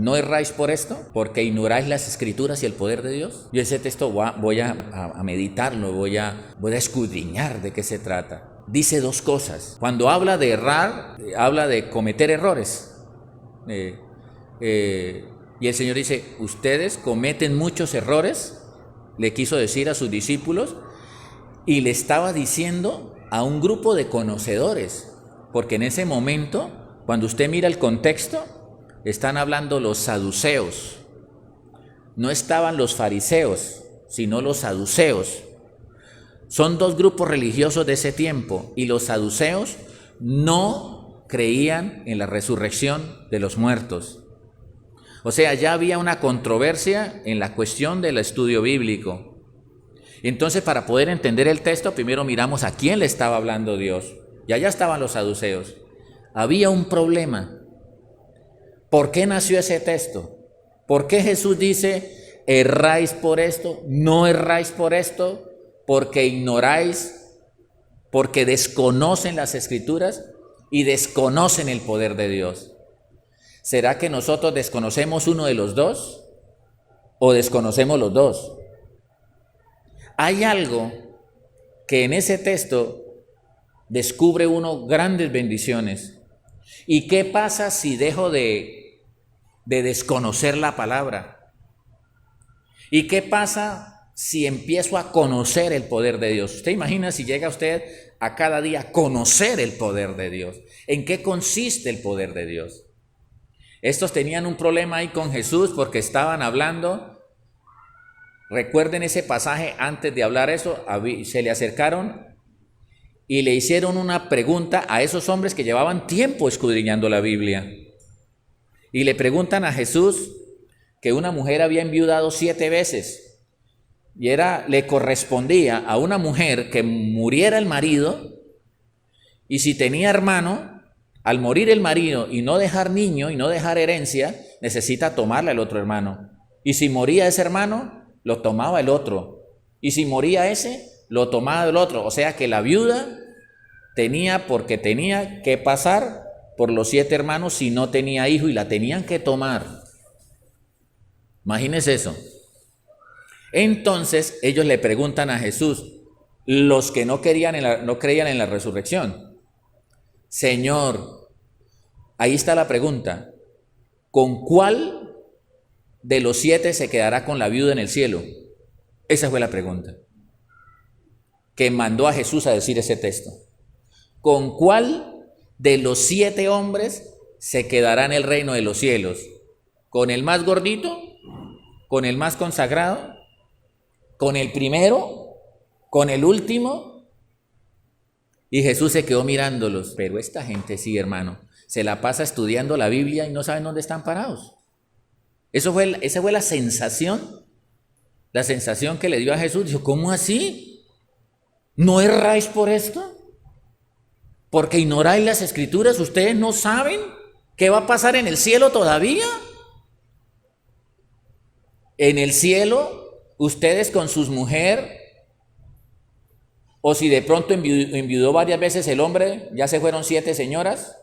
¿no erráis por esto? Porque ignoráis las escrituras y el poder de Dios. Yo ese texto voy a meditarlo, voy a escudriñar de qué se trata. Dice dos cosas. Cuando habla de errar, habla de cometer errores. Y el Señor dice, ustedes cometen muchos errores, le quiso decir a sus discípulos, y le estaba diciendo a un grupo de conocedores, porque en ese momento, cuando usted mira el contexto, están hablando los saduceos, no estaban los fariseos, sino los saduceos. Son dos grupos religiosos de ese tiempo, y los saduceos no creían en la resurrección de los muertos. O sea, ya había una controversia en la cuestión del estudio bíblico. Entonces, para poder entender el texto, primero miramos a quién le estaba hablando Dios. Y allá estaban los saduceos. Había un problema. ¿Por qué nació ese texto? ¿Por qué Jesús dice, erráis por esto, no erráis por esto? Porque ignoráis, porque desconocen las escrituras y desconocen el poder de Dios. ¿Será que nosotros desconocemos uno de los dos o desconocemos los dos? Hay algo que en ese texto descubre uno grandes bendiciones. ¿Y qué pasa si dejo de desconocer la palabra? ¿Y qué pasa si empiezo a conocer el poder de Dios? ¿Usted imagina si llega usted a cada día a conocer el poder de Dios? ¿En qué consiste el poder de Dios? Estos tenían un problema ahí con Jesús porque estaban hablando. Recuerden ese pasaje, antes de hablar eso, se le acercaron y le hicieron una pregunta a esos hombres que llevaban tiempo escudriñando la Biblia. Y le preguntan a Jesús que una mujer había enviudado 7 veces. Y le correspondía a una mujer que muriera el marido, y si tenía hermano, al morir el marido y no dejar niño y no dejar herencia, necesita tomarle al otro hermano. Y si moría ese hermano, lo tomaba el otro, y si moría ese, lo tomaba el otro. O sea que la viuda tenía que pasar por los 7 hermanos si no tenía hijo, y la tenían que tomar. Imagínense eso. Entonces ellos le preguntan a Jesús, los que no creían en la resurrección: Señor, ahí está la pregunta, ¿con cuál de los 7 se quedará con la viuda en el cielo? Esa fue la pregunta que mandó a Jesús a decir ese texto. ¿Con cuál de los 7 hombres se quedará en el reino de los cielos? ¿Con el más gordito? ¿Con el más consagrado? ¿Con el primero? ¿Con el último? Y Jesús se quedó mirándolos. Pero esta gente sí, hermano, se la pasa estudiando la Biblia y no saben dónde están parados. Esa fue la sensación que le dio a Jesús. Dijo, ¿cómo así? ¿No erráis por esto? Porque ignoráis las escrituras. ¿Ustedes no saben qué va a pasar en el cielo todavía? En el cielo, ustedes con sus mujeres, o si de pronto enviudó varias veces el hombre, ya se fueron 7 señoras,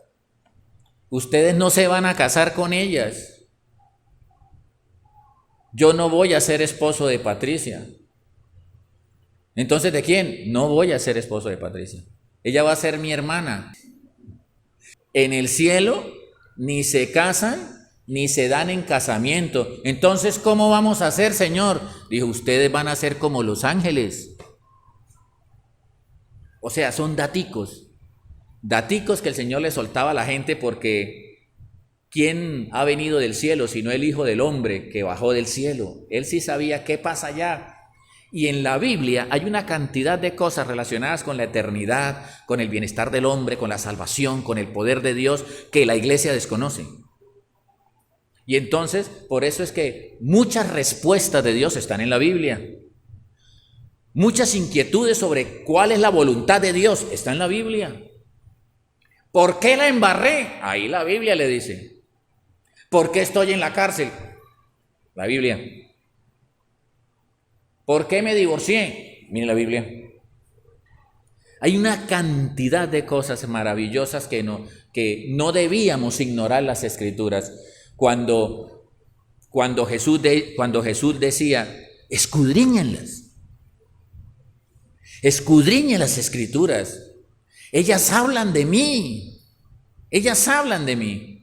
ustedes no se van a casar con ellas. Yo no voy a ser esposo de Patricia. Entonces, ¿de quién? No voy a ser esposo de Patricia. Ella va a ser mi hermana. En el cielo ni se casan ni se dan en casamiento. Entonces, ¿cómo vamos a hacer, Señor? Dijo, ustedes van a ser como los ángeles. O sea, son daticos que el Señor le soltaba a la gente, porque ¿quién ha venido del cielo sino el Hijo del Hombre que bajó del cielo? Él sí sabía qué pasa allá. Y en la Biblia hay una cantidad de cosas relacionadas con la eternidad, con el bienestar del hombre, con la salvación, con el poder de Dios, que la iglesia desconoce. Y entonces, por eso es que muchas respuestas de Dios están en la Biblia. Muchas inquietudes sobre cuál es la voluntad de Dios está en la Biblia. ¿Por qué la embarré? Ahí la Biblia le dice. ¿Por qué estoy en la cárcel? La Biblia. ¿Por qué me divorcié? Mire la Biblia. Hay una cantidad de cosas maravillosas que no debíamos ignorar las Escrituras. Cuando cuando Jesús decía, escudriñenlas, escudriñen las escrituras, ellas hablan de mí, ellas hablan de mí.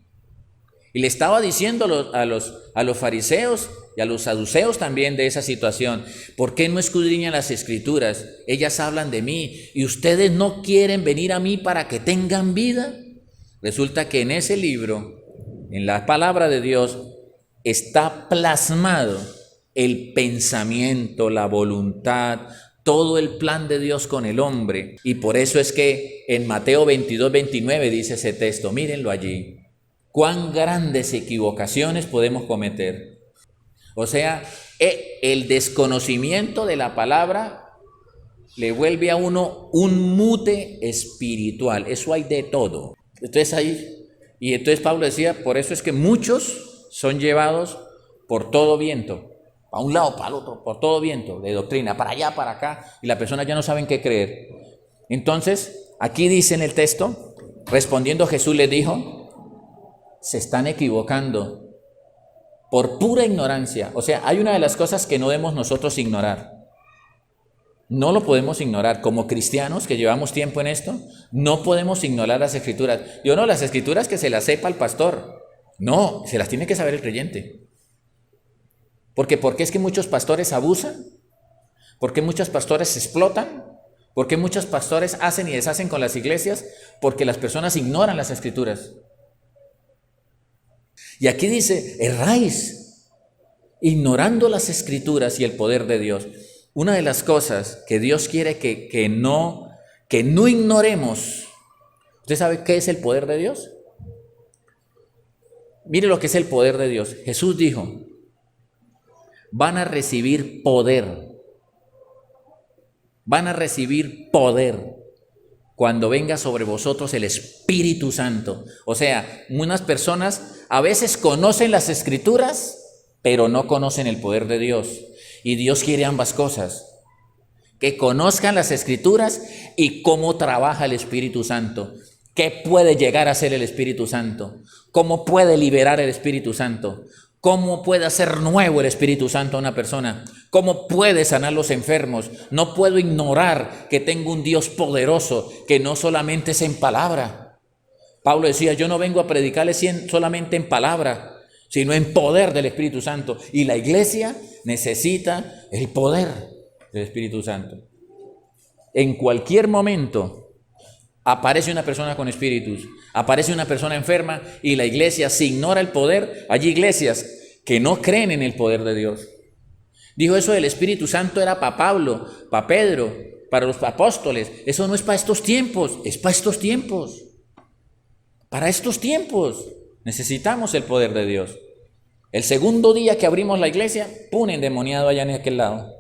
Y le estaba diciendo a los fariseos y a los saduceos también de esa situación, ¿por qué no escudriñan las escrituras? Ellas hablan de mí y ustedes no quieren venir a mí para que tengan vida. Resulta que en ese libro, en la palabra de Dios, está plasmado el pensamiento, la voluntad, todo el plan de Dios con el hombre. Y por eso es que en Mateo 22, 29 dice ese texto, mírenlo allí. Cuán grandes equivocaciones podemos cometer. O sea, el desconocimiento de la palabra le vuelve a uno un mute espiritual. Eso hay de todo. Entonces Pablo decía, por eso es que muchos son llevados por todo viento, a un lado, para el otro, por todo viento de doctrina, para allá, para acá, y la persona ya no sabe en qué creer. Entonces, aquí dice en el texto, respondiendo Jesús les dijo, se están equivocando por pura ignorancia. O sea, hay una de las cosas que no debemos nosotros ignorar. No lo podemos ignorar. Como cristianos que llevamos tiempo en esto, no podemos ignorar las escrituras. Yo no, las escrituras que se las sepa el pastor. No, se las tiene que saber el creyente. ¿Por qué es que muchos pastores abusan? ¿Por qué muchos pastores se explotan? ¿Por qué muchos pastores hacen y deshacen con las iglesias? Porque las personas ignoran las escrituras. Y aquí dice, erráis, ignorando las escrituras y el poder de Dios. Una de las cosas que Dios quiere que no ignoremos. ¿Usted sabe qué es el poder de Dios? Mire lo que es el poder de Dios. Jesús dijo, van a recibir poder. Van a recibir poder cuando venga sobre vosotros el Espíritu Santo. O sea, unas personas a veces conocen las escrituras, pero no conocen el poder de Dios. Y Dios quiere ambas cosas, que conozcan las escrituras y cómo trabaja el Espíritu Santo. ¿Qué puede llegar a ser el Espíritu Santo? ¿Cómo puede liberar el Espíritu Santo? ¿Cómo puede hacer nuevo el Espíritu Santo a una persona? ¿Cómo puede sanar los enfermos? No puedo ignorar que tengo un Dios poderoso, que no solamente es en palabra. Pablo decía, yo no vengo a predicarles solamente en palabra, sino en poder del Espíritu Santo. Y la iglesia necesita el poder del Espíritu Santo. En cualquier momento aparece una persona con espíritus, aparece una persona enferma y la iglesia se ignora el poder. Hay iglesias que no creen en el poder de Dios. Dijo eso del Espíritu Santo era para Pablo, para Pedro, para los apóstoles. Eso no es para estos tiempos, es para estos tiempos. Para estos tiempos necesitamos el poder de Dios. El segundo día que abrimos la iglesia, ¡pum!, endemoniado allá en aquel lado.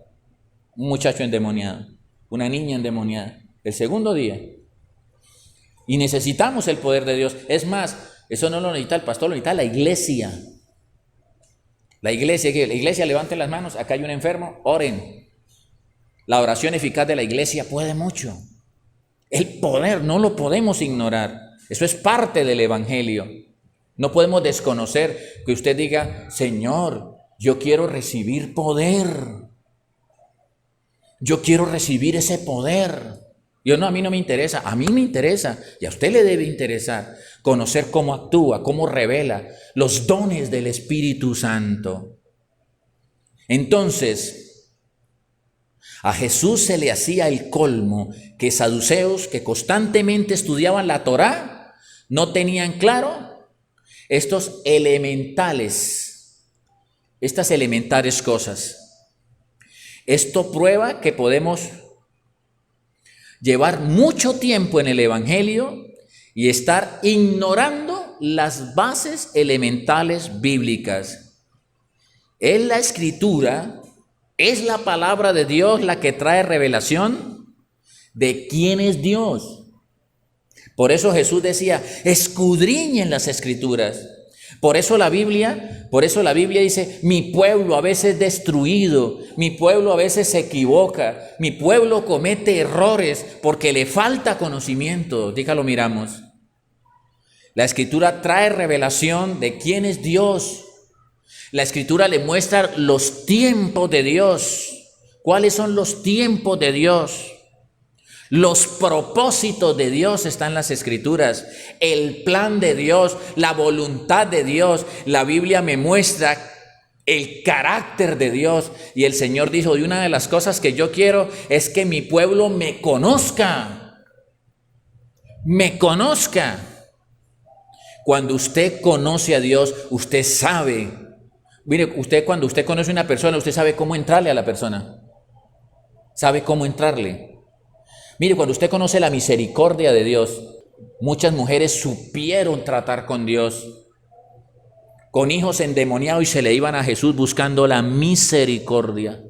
Un muchacho endemoniado, una niña endemoniada. El segundo día. Y necesitamos el poder de Dios. Es más, eso no lo necesita el pastor, lo necesita la iglesia. La iglesia levante las manos, acá hay un enfermo, oren. La oración eficaz de la iglesia puede mucho. El poder no lo podemos ignorar. Eso es parte del evangelio. No podemos desconocer que usted diga, Señor, yo quiero recibir poder. Yo quiero recibir ese poder. A mí no me interesa, a mí me interesa y a usted le debe interesar conocer cómo actúa, cómo revela los dones del Espíritu Santo. Entonces, a Jesús se le hacía el colmo que saduceos que constantemente estudiaban la Torá no tenían claro estas elementales cosas. Esto prueba que podemos llevar mucho tiempo en el evangelio y estar ignorando las bases elementales bíblicas. Es la escritura, es la palabra de Dios la que trae revelación de quién es Dios. Por eso Jesús decía, escudriñen las escrituras. Por eso la Biblia dice, mi pueblo a veces destruido, mi pueblo a veces se equivoca, mi pueblo comete errores porque le falta conocimiento. Dígalo, miramos. La escritura trae revelación de quién es Dios. La Escritura le muestra los tiempos de Dios. ¿Cuáles son los tiempos de Dios? Los propósitos de Dios están en las Escrituras, el plan de Dios, la voluntad de Dios. La Biblia me muestra el carácter de Dios. Y el Señor dijo, y una de las cosas que yo quiero es que mi pueblo me conozca. Me conozca. Cuando usted conoce a Dios, usted sabe. Mire, cuando usted conoce a una persona, usted sabe cómo entrarle a la persona. Sabe cómo entrarle. Mire, cuando usted conoce la misericordia de Dios, muchas mujeres supieron tratar con Dios, con hijos endemoniados, y se le iban a Jesús buscando la misericordia.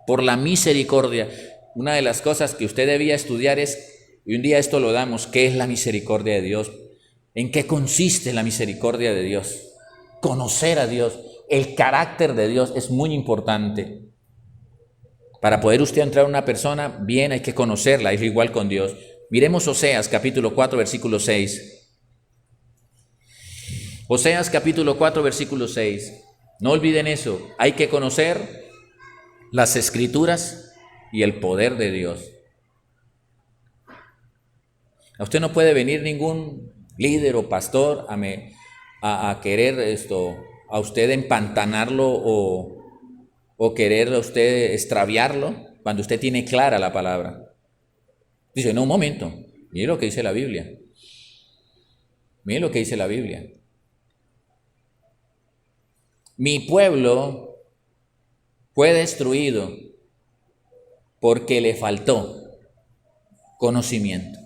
Por la misericordia. Una de las cosas que usted debía estudiar es, y un día esto lo damos, ¿qué es la misericordia de Dios? ¿En qué consiste la misericordia de Dios? Conocer a Dios, el carácter de Dios es muy importante. Para poder usted entrar a una persona, bien hay que conocerla, es igual con Dios. Miremos Oseas capítulo 4, versículo 6. Oseas capítulo 4, versículo 6. No olviden eso, hay que conocer las Escrituras y el poder de Dios. A usted no puede venir ningún líder o pastor a querer a usted empantanarlo o querer a usted extraviarlo cuando usted tiene clara la palabra. Dice, no, un momento, mire lo que dice la Biblia. Mire lo que dice la Biblia. Mi pueblo fue destruido porque le faltó conocimiento.